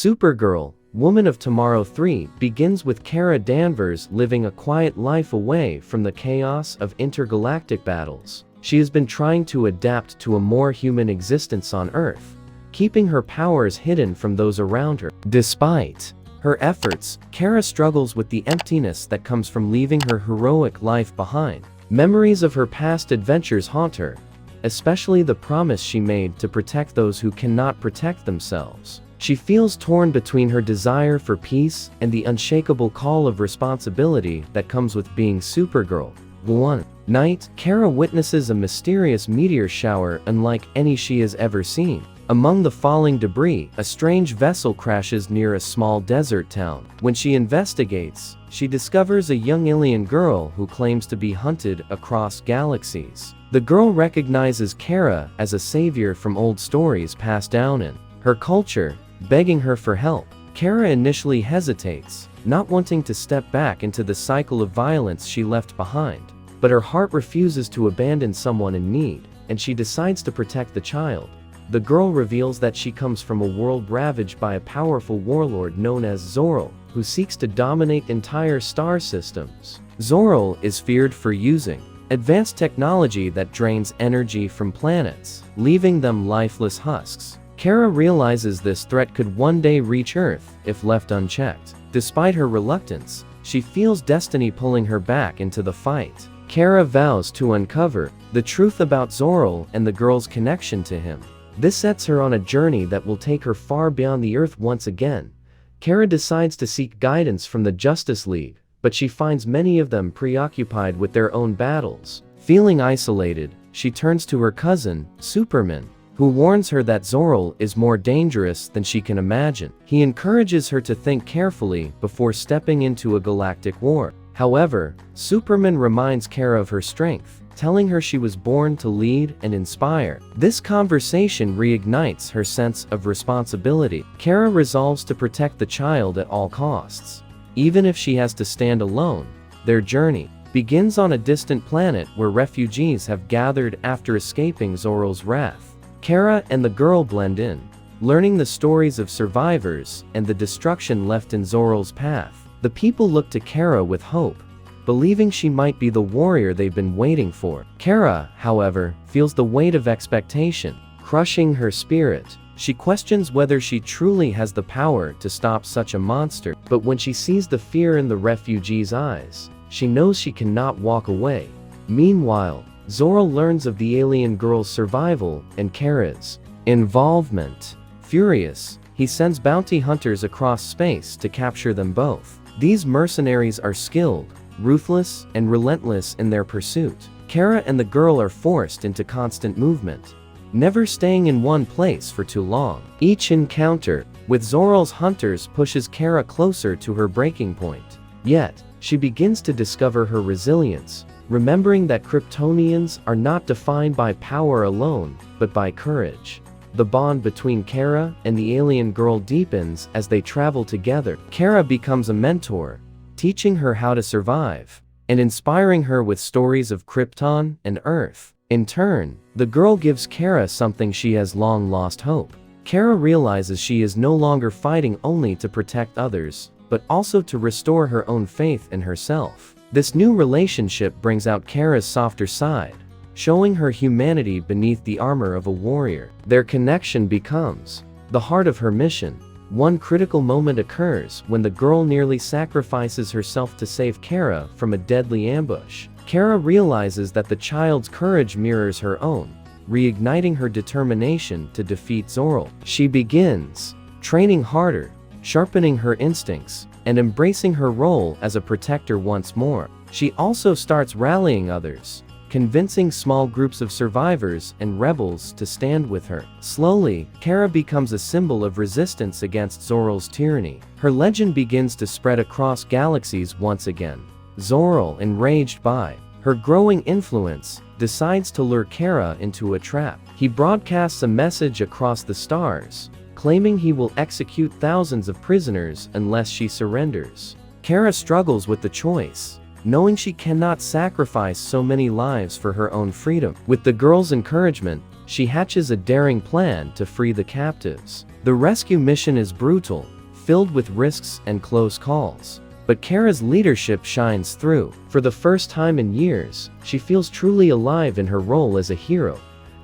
Supergirl, Woman of Tomorrow 3 begins with Kara Danvers living a quiet life away from the chaos of intergalactic battles. She has been trying to adapt to a more human existence on Earth, keeping her powers hidden from those around her. Despite her efforts, Kara struggles with the emptiness that comes from leaving her heroic life behind. Memories of her past adventures haunt her, especially the promise she made to protect those who cannot protect themselves. She feels torn between her desire for peace and the unshakable call of responsibility that comes with being Supergirl. One night, Kara witnesses a mysterious meteor shower unlike any she has ever seen. Among the falling debris, a strange vessel crashes near a small desert town. When she investigates, she discovers a young alien girl who claims to be hunted across galaxies. The girl recognizes Kara as a savior from old stories passed down in her culture, begging her for help. Kara initially hesitates, not wanting to step back into the cycle of violence she left behind. But her heart refuses to abandon someone in need, and she decides to protect the child. The girl reveals that she comes from a world ravaged by a powerful warlord known as Zoral, who seeks to dominate entire star systems. Zoral is feared for using advanced technology that drains energy from planets, leaving them lifeless husks. Kara realizes this threat could one day reach Earth if left unchecked. Despite her reluctance, she feels destiny pulling her back into the fight. Kara vows to uncover the truth about Zoral and the girl's connection to him. This sets her on a journey that will take her far beyond the Earth once again. Kara decides to seek guidance from the Justice League, but she finds many of them preoccupied with their own battles. Feeling isolated, she turns to her cousin, Superman, who warns her that Zoral is more dangerous than she can imagine. He encourages her to think carefully before stepping into a galactic war. However, Superman reminds Kara of her strength, telling her she was born to lead and inspire. This conversation reignites her sense of responsibility. Kara resolves to protect the child at all costs. Even if she has to stand alone, their journey begins on a distant planet where refugees have gathered after escaping Zoral's wrath. Kara and the girl blend in, learning the stories of survivors and the destruction left in Zoral's path. The people look to Kara with hope, believing she might be the warrior they've been waiting for. Kara, however, feels the weight of expectation, crushing her spirit. She questions whether she truly has the power to stop such a monster, but when she sees the fear in the refugees' eyes, she knows she cannot walk away. Meanwhile, Zoral learns of the alien girl's survival and Kara's involvement. Furious, he sends bounty hunters across space to capture them both. These mercenaries are skilled, ruthless, and relentless in their pursuit. Kara and the girl are forced into constant movement, never staying in one place for too long. Each encounter with Zoral's hunters pushes Kara closer to her breaking point. Yet, she begins to discover her resilience, remembering that Kryptonians are not defined by power alone, but by courage. The bond between Kara and the alien girl deepens as they travel together. Kara becomes a mentor, teaching her how to survive, and inspiring her with stories of Krypton and Earth. In turn, the girl gives Kara something she has long lost: hope. Kara realizes she is no longer fighting only to protect others, but also to restore her own faith in herself. This new relationship brings out Kara's softer side, showing her humanity beneath the armor of a warrior. Their connection becomes the heart of her mission. One critical moment occurs when the girl nearly sacrifices herself to save Kara from a deadly ambush. Kara realizes that the child's courage mirrors her own, reigniting her determination to defeat Zoral. She begins training harder, sharpening her instincts, and embracing her role as a protector once more. She also starts rallying others, convincing small groups of survivors and rebels to stand with her. Slowly, Kara becomes a symbol of resistance against Zoral's tyranny. Her legend begins to spread across galaxies once again. Zoral, enraged by her growing influence, decides to lure Kara into a trap. He broadcasts a message across the stars, claiming he will execute thousands of prisoners unless she surrenders. Kara struggles with the choice, knowing she cannot sacrifice so many lives for her own freedom. With the girl's encouragement, she hatches a daring plan to free the captives. The rescue mission is brutal, filled with risks and close calls. But Kara's leadership shines through. For the first time in years, she feels truly alive in her role as a hero.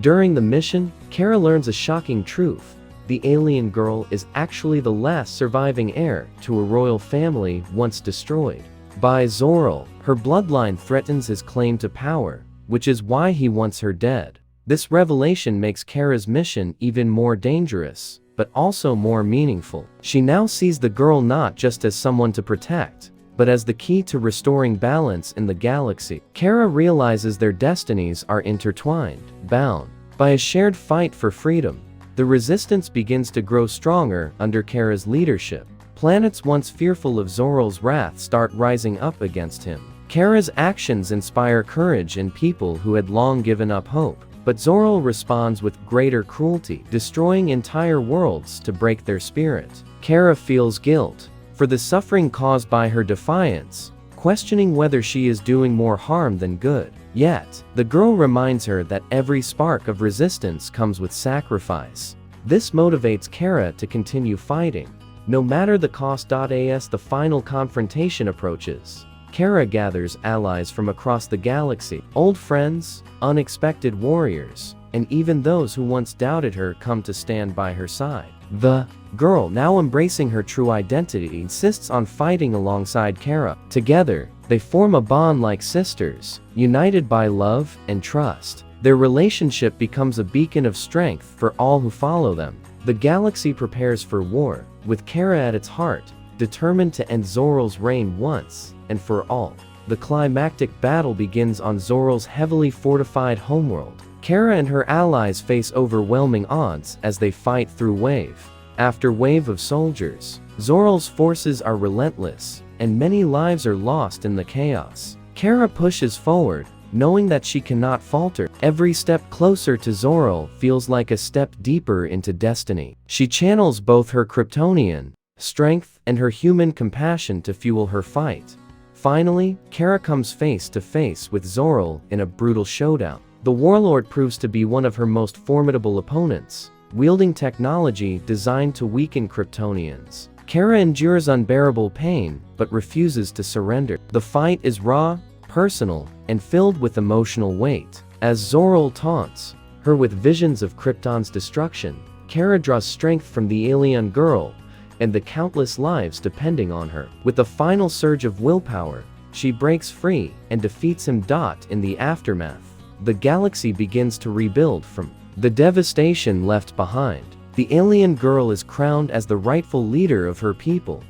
During the mission, Kara learns a shocking truth. The alien girl is actually the last surviving heir to a royal family once destroyed by Zoral. Her bloodline threatens his claim to power, which is why he wants her dead. This revelation makes Kara's mission even more dangerous, but also more meaningful. She now sees the girl not just as someone to protect, but as the key to restoring balance in the galaxy. Kara realizes their destinies are intertwined, bound by a shared fight for freedom. The resistance begins to grow stronger under Kara's leadership. Planets once fearful of Zoral's wrath start rising up against him. Kara's actions inspire courage in people who had long given up hope. But Zoral responds with greater cruelty, destroying entire worlds to break their spirit. Kara feels guilt for the suffering caused by her defiance, questioning whether she is doing more harm than good. Yet, the girl reminds her that every spark of resistance comes with sacrifice. This motivates Kara to continue fighting, no matter the cost. As the final confrontation approaches, Kara gathers allies from across the galaxy. Old friends, unexpected warriors, and even those who once doubted her come to stand by her side. The girl, now embracing her true identity, insists on fighting alongside Kara. Together, they form a bond like sisters, united by love and trust. Their relationship becomes a beacon of strength for all who follow them. The galaxy prepares for war, with Kara at its heart, determined to end Zoral's reign once and for all. The climactic battle begins on Zoral's heavily fortified homeworld. Kara and her allies face overwhelming odds as they fight through wave after wave of soldiers. Zoral's forces are relentless, and many lives are lost in the chaos. Kara pushes forward, knowing that she cannot falter. Every step closer to Zoral feels like a step deeper into destiny. She channels both her Kryptonian strength and her human compassion to fuel her fight. Finally, Kara comes face to face with Zoral in a brutal showdown. The warlord proves to be one of her most formidable opponents, wielding technology designed to weaken Kryptonians. Kara endures unbearable pain, but refuses to surrender. The fight is raw, personal, and filled with emotional weight. As Zoral taunts her with visions of Krypton's destruction, Kara draws strength from the alien girl and the countless lives depending on her. With a final surge of willpower, she breaks free and defeats him. In the aftermath, the galaxy begins to rebuild from the devastation left behind. The alien girl is crowned as the rightful leader of her people.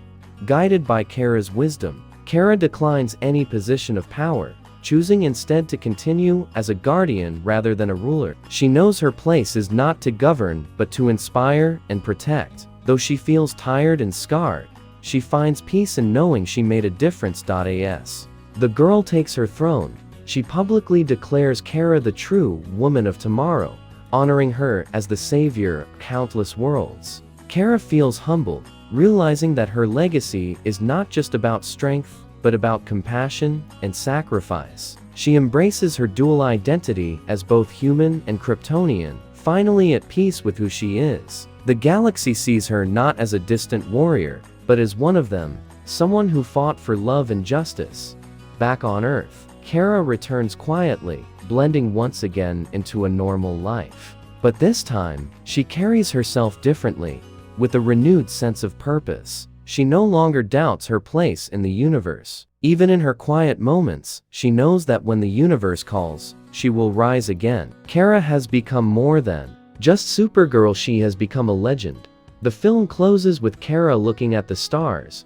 Guided by Kara's wisdom, Kara declines any position of power, choosing instead to continue as a guardian rather than a ruler. She knows her place is not to govern but to inspire and protect. Though she feels tired and scarred, she finds peace in knowing she made a difference. As the girl takes her throne, she publicly declares Kara the true woman of tomorrow, honoring her as the savior of countless worlds. Kara feels humbled, realizing that her legacy is not just about strength, but about compassion and sacrifice. She embraces her dual identity as both human and Kryptonian, finally at peace with who she is. The galaxy sees her not as a distant warrior, but as one of them, someone who fought for love and justice. Back on Earth, Kara returns quietly, blending once again into a normal life. But this time, she carries herself differently, with a renewed sense of purpose. She no longer doubts her place in the universe. Even in her quiet moments, she knows that when the universe calls, she will rise again. Kara has become more than just Supergirl. She has become a legend. The film closes with Kara looking at the stars,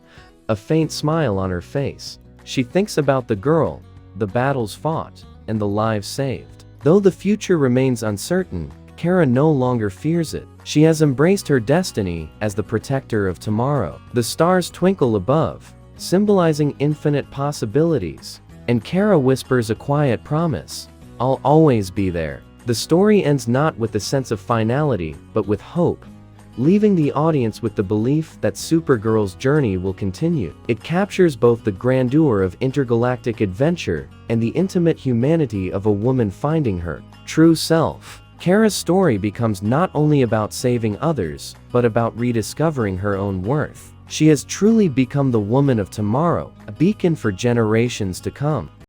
a faint smile on her face. She thinks about the girl, the battles fought, and the lives saved. Though the future remains uncertain, Kara no longer fears it. She has embraced her destiny as the protector of tomorrow. The stars twinkle above, symbolizing infinite possibilities, and Kara whispers a quiet promise: "I'll always be there." The story ends not with a sense of finality, but with hope, leaving the audience with the belief that Supergirl's journey will continue. It captures both the grandeur of intergalactic adventure and the intimate humanity of a woman finding her true self. Kara's story becomes not only about saving others, but about rediscovering her own worth. She has truly become the woman of tomorrow, a beacon for generations to come.